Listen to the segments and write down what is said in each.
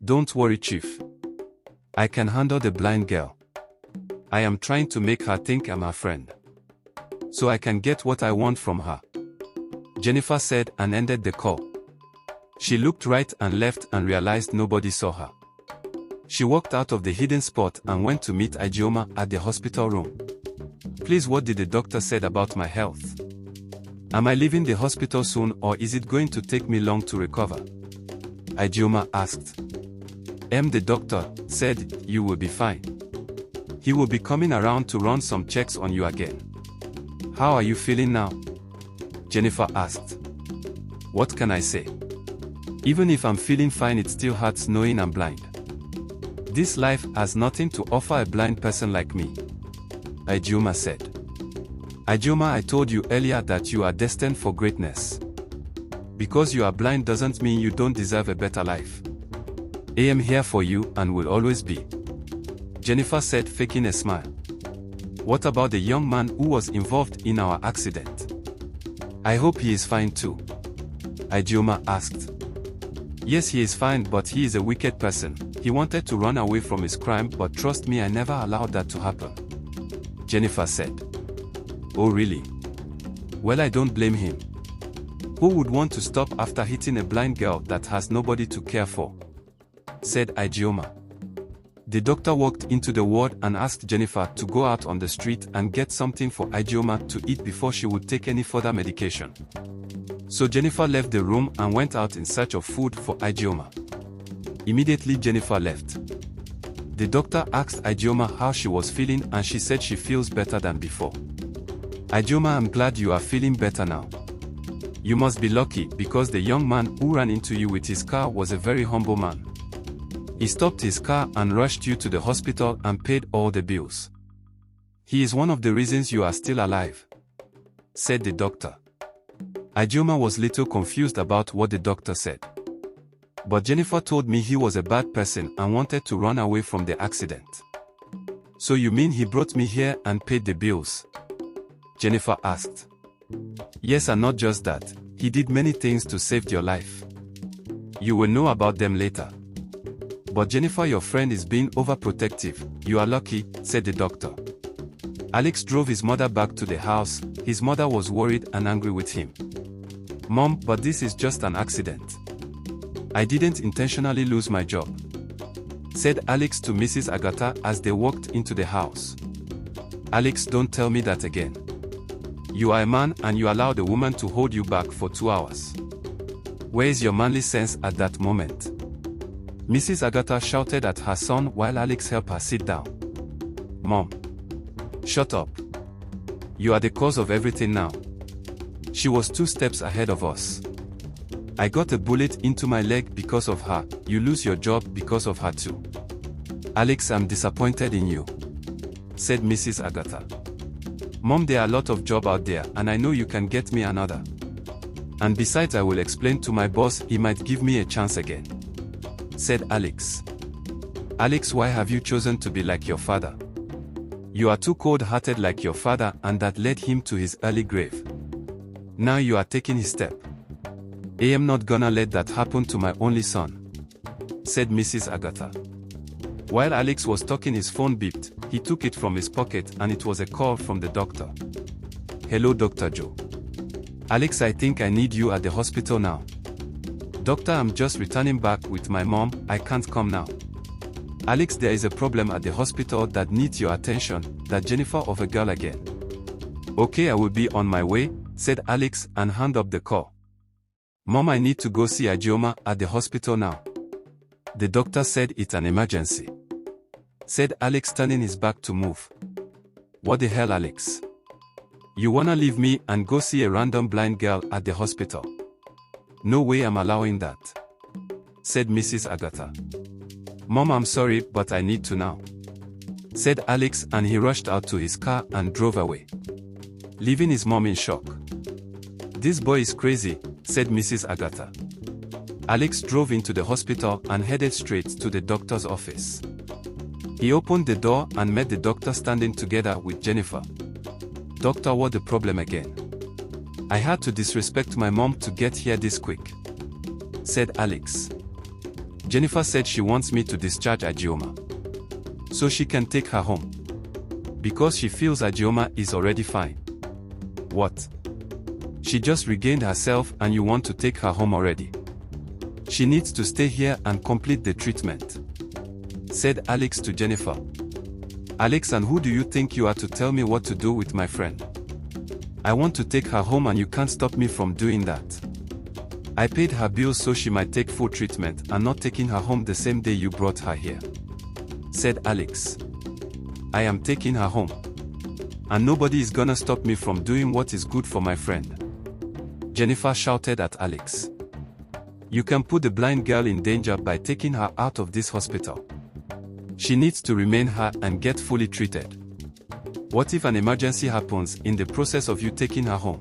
Don't worry, Chief. I can handle the blind girl. I am trying to make her think I'm her friend, so I can get what I want from her," Jennifer said and ended the call. She looked right and left and realized nobody saw her. She walked out of the hidden spot and went to meet Auma at the hospital room. "Please, what did the doctor say about my health? Am I leaving the hospital soon, or is it going to take me long to recover?" Auma asked. The doctor said, "You will be fine. He will be coming around to run some checks on you again." "How are you feeling now?" Jennifer asked. "What can I say? Even if I'm feeling fine, it still hurts knowing I'm blind. This life has nothing to offer a blind person like me," Auma said. "Auma, I told you earlier that you are destined for greatness. Because you are blind doesn't mean you don't deserve a better life. I am here for you and will always be," Jennifer said, faking a smile. "What about the young man who was involved in our accident? I hope he is fine too," Auma asked. "Yes, he is fine, but he is a wicked person. He wanted to run away from his crime, but trust me, I never allowed that to happen," Jennifer said. "Oh really? Well, I don't blame him. Who would want to stop after hitting a blind girl that has nobody to care for?" said Auma. The doctor walked into the ward and asked Jennifer to go out on the street and get something for Auma to eat before she would take any further medication. So Jennifer left the room and went out in search of food for Auma. Immediately Jennifer left. The doctor asked Auma how she was feeling, and she said she feels better than before. "Auma, I'm glad you are feeling better now. You must be lucky, because the young man who ran into you with his car was a very humble man. He stopped his car and rushed you to the hospital and paid all the bills. He is one of the reasons you are still alive," said the doctor. Auma was little confused about what the doctor said. "But Jennifer told me he was a bad person and wanted to run away from the accident." "So you mean he brought me here and paid the bills?" Jennifer asked. "Yes, and not just that, he did many things to save your life. You will know about them later. But Jennifer, your friend is being overprotective. You are lucky," said the doctor. Alex drove his mother back to the house. His mother was worried and angry with him. "Mom, but this is just an accident. I didn't intentionally lose my job," said Alex to Mrs. Agatha as they walked into the house. "Alex, don't tell me that again. You are a man and you allowed a woman to hold you back for 2 hours. Where is your manly sense at that moment?" Mrs. Agatha shouted at her son while Alex helped her sit down. "Mom, shut up. You are the cause of everything now. She was 2 steps ahead of us. I got a bullet into my leg because of her. You lose your job because of her too. Alex, I'm disappointed in you," said Mrs. Agatha. "Mom, there are a lot of jobs out there and I know you can get me another. And besides, I will explain to my boss, he might give me a chance again," said Alex. "Alex, why have you chosen to be like your father? You are too cold-hearted like your father, and that led him to his early grave. Now you are taking his step. I am not gonna let that happen to my only son," said Mrs. Agatha. While Alex was talking, his phone beeped. He took it from his pocket and it was a call from the doctor. "Hello, Dr. Joe. Alex, I think I need you at the hospital now." "Doctor, I'm just returning back with my mom. I can't come now." "Alex, there is a problem at the hospital that needs your attention. That Jennifer of a girl again." "Okay, I will be on my way," said Alex and hung up the call. "Mom, I need to go see Auma at the hospital now. The doctor said it's an emergency," said Alex, turning his back to move. "What the hell, Alex? You wanna leave me and go see a random blind girl at the hospital? No way I'm allowing that," said Mrs. Agatha. "Mom, I'm sorry, but I need to now," said Alex, and he rushed out to his car and drove away, leaving his mom in shock. "This boy is crazy," said Mrs. Agatha. Alex drove into the hospital and headed straight to the doctor's office. He opened the door and met the doctor standing together with Jennifer. "Doctor, what the problem again? I had to disrespect my mom to get here this quick," said Alex. Jennifer said she wants me to discharge Agioma, so she can take her home, because she feels Agioma is already fine. What? She just regained herself and you want to take her home already? She needs to stay here and complete the treatment, said Alex to Jennifer. Alex, and who do you think you are to tell me what to do with my friend? I want to take her home and you can't stop me from doing that. I paid her bills so she might take full treatment and not taking her home the same day you brought her here, said Alex. I am taking her home, and nobody is gonna stop me from doing what is good for my friend, Jennifer shouted at Alex. You can put the blind girl in danger by taking her out of this hospital. She needs to remain here and get fully treated. What if an emergency happens in the process of you taking her home?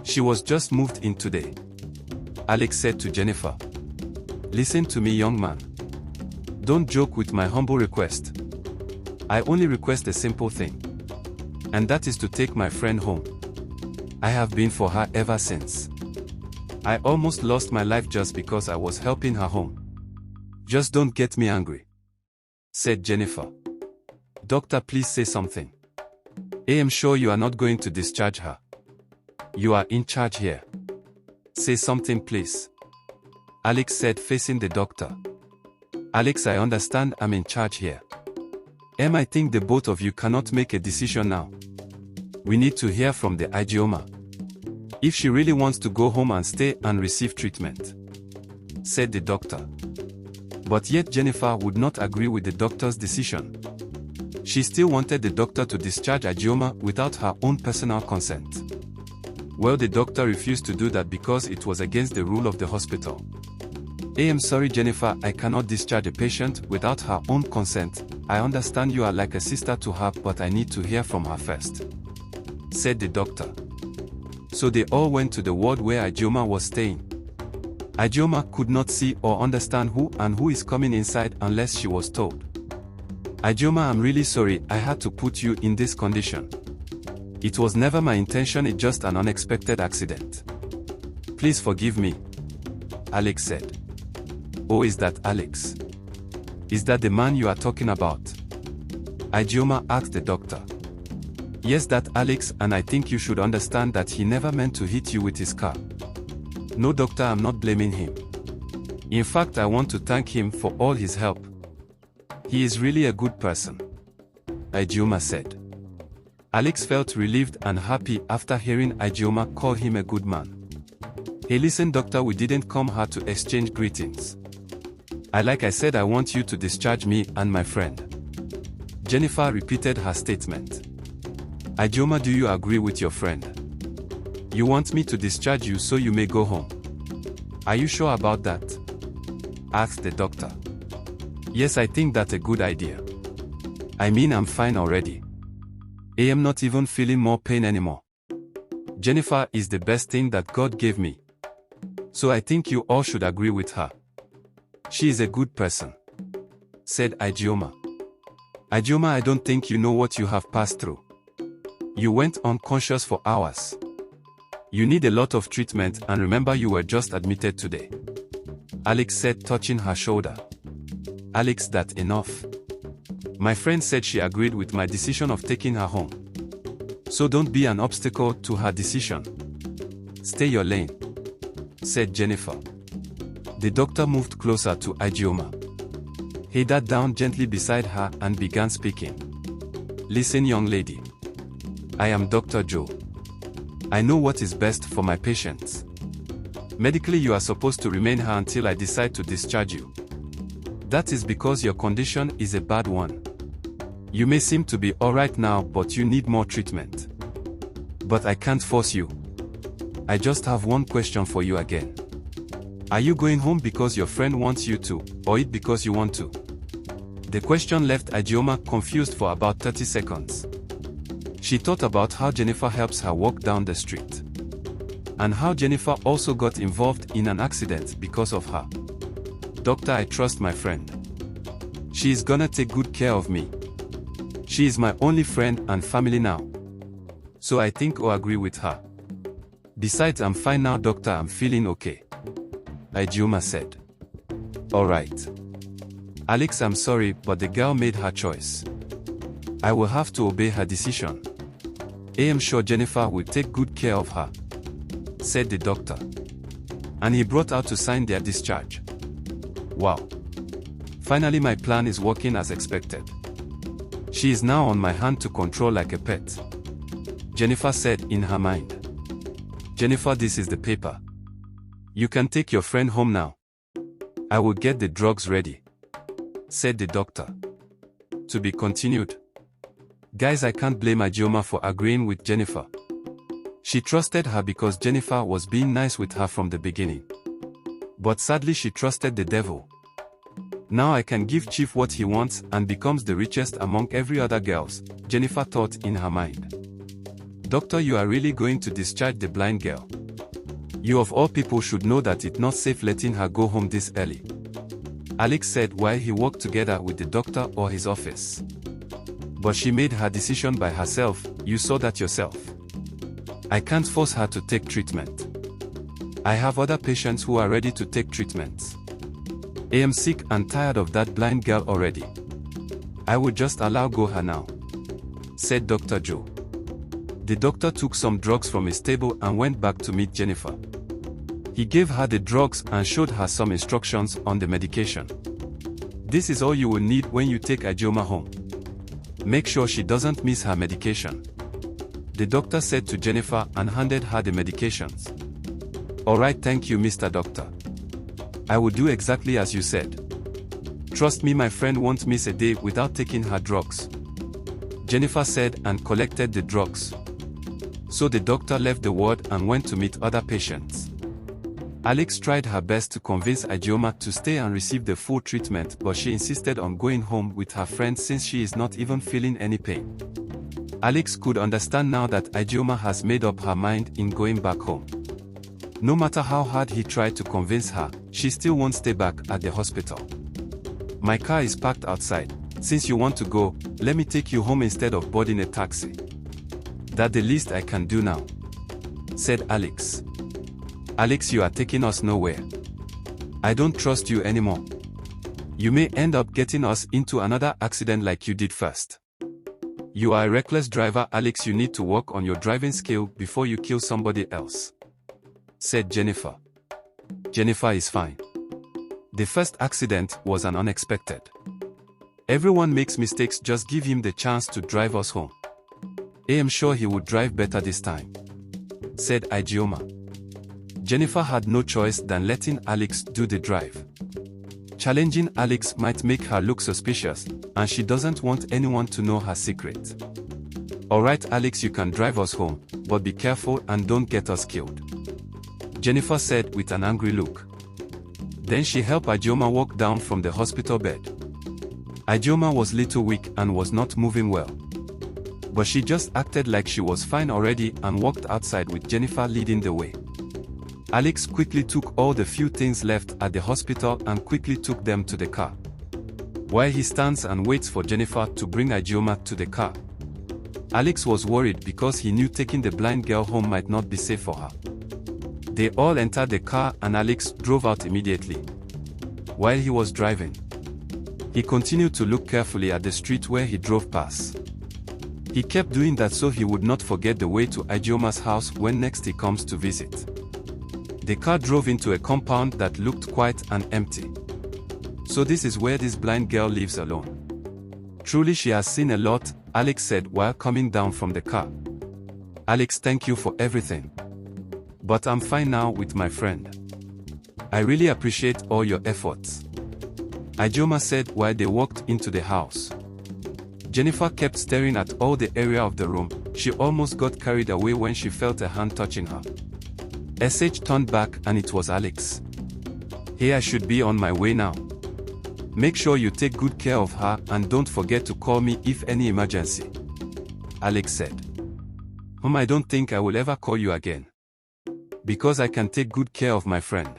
She was just moved in today, Alex said to Jennifer. Listen to me, young man. Don't joke with my humble request. I only request a simple thing, and that is to take my friend home. I have been for her ever since. I almost lost my life just because I was helping her home. Just don't get me angry, said Jennifer. Doctor, please say something. I am sure you are not going to discharge her. You are in charge here. Say something, please, Alex said, facing the doctor. Alex, I understand I'm in charge here. I think the both of you cannot make a decision now. We need to hear from the Agioma, if she really wants to go home and stay and receive treatment, said the doctor. But yet Jennifer would not agree with the doctor's decision. She still wanted the doctor to discharge Agioma without her own personal consent. Well, the doctor refused to do that because it was against the rule of the hospital. I am sorry, Jennifer, I cannot discharge a patient without her own consent. I understand you are like a sister to her, but I need to hear from her first, said the doctor. So they all went to the ward where Agioma was staying. Agioma could not see or understand who is coming inside unless she was told. Agioma, I'm really sorry I had to put you in this condition. It was never my intention, it's just an unexpected accident. Please forgive me, Alex said. Oh, is that Alex? Is that the man you are talking about? Agioma asked the doctor. Yes, that Alex, and I think you should understand that he never meant to hit you with his car. No, doctor, I'm not blaming him. In fact, I want to thank him for all his help. He is really a good person, Agioma said. Alex felt relieved and happy after hearing Agioma call him a good man. Hey, listen, doctor, we didn't come here to exchange greetings. Like I said, I want you to discharge me and my friend. Jennifer repeated her statement. Agioma, do you agree with your friend? You want me to discharge you so you may go home? Are you sure about that? Asked the doctor. Yes, I think that's a good idea. I mean, I'm fine already. I am not even feeling more pain anymore. Jennifer is the best thing that God gave me. So I think you all should agree with her. She is a good person, said Agioma. Agioma, I don't think you know what you have passed through. You went unconscious for hours. You need a lot of treatment, and remember, you were just admitted today, Alex said, touching her shoulder. Alex, that's enough. My friend said she agreed with my decision of taking her home. So don't be an obstacle to her decision. Stay your lane, said Jennifer. The doctor moved closer to Agioma. He sat down gently beside her and began speaking. Listen, young lady. I am Dr. Joe. I know what is best for my patients. Medically, you are supposed to remain here until I decide to discharge you. That is because your condition is a bad one. You may seem to be alright now, but you need more treatment. But I can't force you. I just have one question for you again. Are you going home because your friend wants you to, or it because you want to? The question left Agioma confused for about 30 seconds. She thought about how Jennifer helps her walk down the street, and how Jennifer also got involved in an accident because of her. Doctor, I trust my friend. She is gonna take good care of me. She is my only friend and family now. So I think I'll agree with her. Besides, I'm fine now, doctor, I'm feeling okay, Agioma said. Alright. Alex, I'm sorry, but the girl made her choice. I will have to obey her decision. I am sure Jennifer will take good care of her, said the doctor. And he brought her to sign their discharge. Wow. Finally, my plan is working as expected. She is now on my hand to control like a pet, Jennifer said in her mind. Jennifer, this is the paper. You can take your friend home now. I will get the drugs ready, said the doctor. To be continued. Guys, I can't blame Agioma for agreeing with Jennifer. She trusted her because Jennifer was being nice with her from the beginning. But sadly she trusted the devil. Now I can give Chief what he wants and becomes the richest among every other girls, Jennifer thought in her mind. Doctor, you are really going to discharge the blind girl? You of all people should know that it's not safe letting her go home this early, Alex said while he walked together with the doctor or his office. But she made her decision by herself, you saw that yourself. I can't force her to take treatment. I have other patients who are ready to take treatments. I am sick and tired of that blind girl already. I would just allow go her now, said Dr. Joe. The doctor took some drugs from his table and went back to meet Jennifer. He gave her the drugs and showed her some instructions on the medication. This is all you will need when you take Agioma home. Make sure she doesn't miss her medication, the doctor said to Jennifer and handed her the medications. Alright, thank you, Mr. Doctor. I will do exactly as you said. Trust me, my friend won't miss a day without taking her drugs, Jennifer said and collected the drugs. So the doctor left the ward and went to meet other patients. Alex tried her best to convince Agioma to stay and receive the full treatment, but she insisted on going home with her friend since she is not even feeling any pain. Alex could understand now that Agioma has made up her mind in going back home. No matter how hard he tried to convince her, she still won't stay back at the hospital. My car is parked outside. Since you want to go, let me take you home instead of boarding a taxi. That's the least I can do now, said Alex. Alex, you are taking us nowhere. I don't trust you anymore. You may end up getting us into another accident like you did first. You are a reckless driver, Alex. You need to work on your driving skill before you kill somebody else, said Jennifer. Jennifer is fine. The first accident was an unexpected. Everyone makes mistakes, just give him the chance to drive us home. I am sure he would drive better this time, said Agioma. Jennifer had no choice than letting Alex do the drive. Challenging Alex might make her look suspicious, and she doesn't want anyone to know her secret. Alright, Alex, you can drive us home, but be careful and don't get us killed, Jennifer said with an angry look. Then she helped Agioma walk down from the hospital bed. Agioma was little weak and was not moving well. But she just acted like she was fine already and walked outside with Jennifer leading the way. Alex quickly took all the few things left at the hospital and quickly took them to the car. While he stands and waits for Jennifer to bring Agioma to the car, Alex was worried because he knew taking the blind girl home might not be safe for her. They all entered the car and Alex drove out immediately. While he was driving, he continued to look carefully at the street where he drove past. He kept doing that so he would not forget the way to Agioma's house when next he comes to visit. The car drove into a compound that looked quiet and empty. So this is where this blind girl lives alone. Truly she has seen a lot, Alex said while coming down from the car. Alex, thank you for everything. But I'm fine now with my friend. I really appreciate all your efforts, Agioma said while they walked into the house. Jennifer kept staring at all the area of the room. She almost got carried away when she felt a hand touching her. SH turned back and it was Alex. Hey, I should be on my way now. Make sure you take good care of her and don't forget to call me if any emergency, Alex said. I don't think I will ever call you again. Because I can take good care of my friend,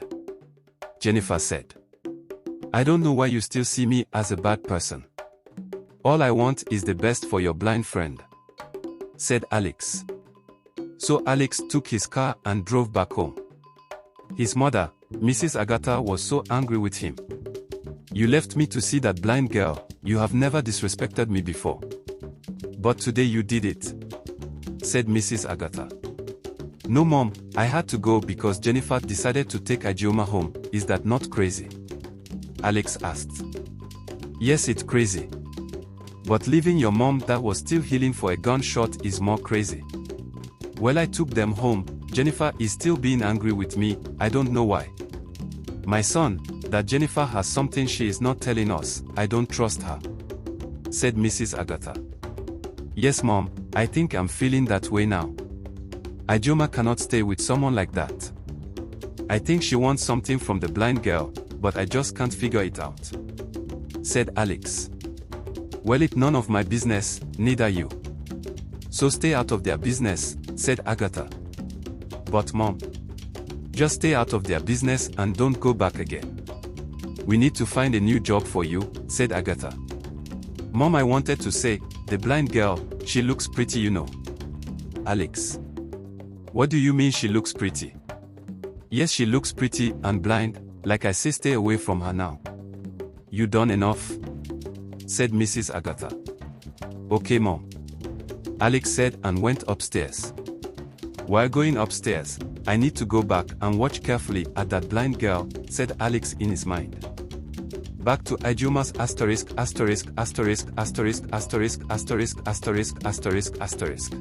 Jennifer said. I don't know why you still see me as a bad person. All I want is the best for your blind friend, said Alex. So Alex took his car and drove back home. His mother, Mrs. Agatha, was so angry with him. You left me to see that blind girl. You have never disrespected me before. But today you did it," said Mrs. Agatha. "No, Mom, I had to go because Jennifer decided to take Agioma home. Is that not crazy?" Alex asked. "Yes, it's crazy. But leaving your mom that was still healing for a gunshot is more crazy." "Well, I took them home. Jennifer is still being angry with me. I don't know why. My son, that Jennifer has something she is not telling us. I don't trust her," said Mrs. Agatha. "Yes, Mom, I think I'm feeling that way now. Agioma cannot stay with someone like that. I think she wants something from the blind girl, but I just can't figure it out," said Alex. "Well, it's none of my business, neither you. So stay out of their business," said Agatha. "But Mom, just stay out of their business and don't go back again. We need to find a new job for you," said Agatha. "Mom, I wanted to say, the blind girl, she looks pretty, you know." Alex. "What do you mean she looks pretty?" "Yes, she looks pretty and blind, like I say stay away from her now." "You done enough?" said Mrs. Agatha. "Okay, Mom," Alex said and went upstairs. "While going upstairs, I need to go back and watch carefully at that blind girl," said Alex in his mind. Back to Agioma's asterisk asterisk asterisk asterisk asterisk asterisk asterisk asterisk asterisk.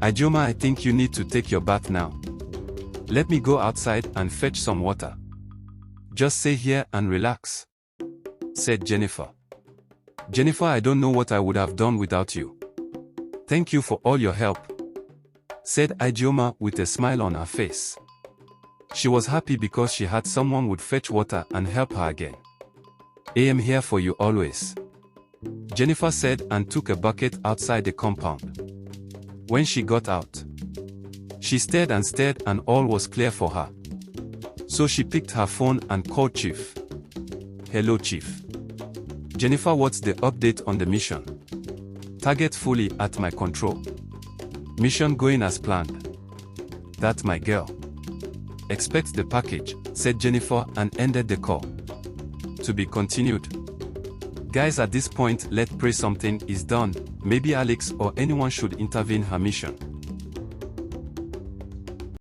"Agioma, I think you need to take your bath now. Let me go outside and fetch some water. Just stay here and relax," said Jennifer. "Jennifer, I don't know what I would have done without you. Thank you for all your help," said Agioma with a smile on her face. She was happy because she had someone would fetch water and help her again. "I am here for you always," Jennifer said and took a bucket outside the compound. When she got out, she stared and all was clear for her. So she picked her phone and called Chief. "Hello, Chief. Jennifer, what's the update on the mission?" "Target fully at my control. Mission going as planned." "That's my girl. Expect the package," said Jennifer and ended the call. To be continued. Guys, at this point, let's pray something is done. Maybe Alex or anyone should intervene her mission.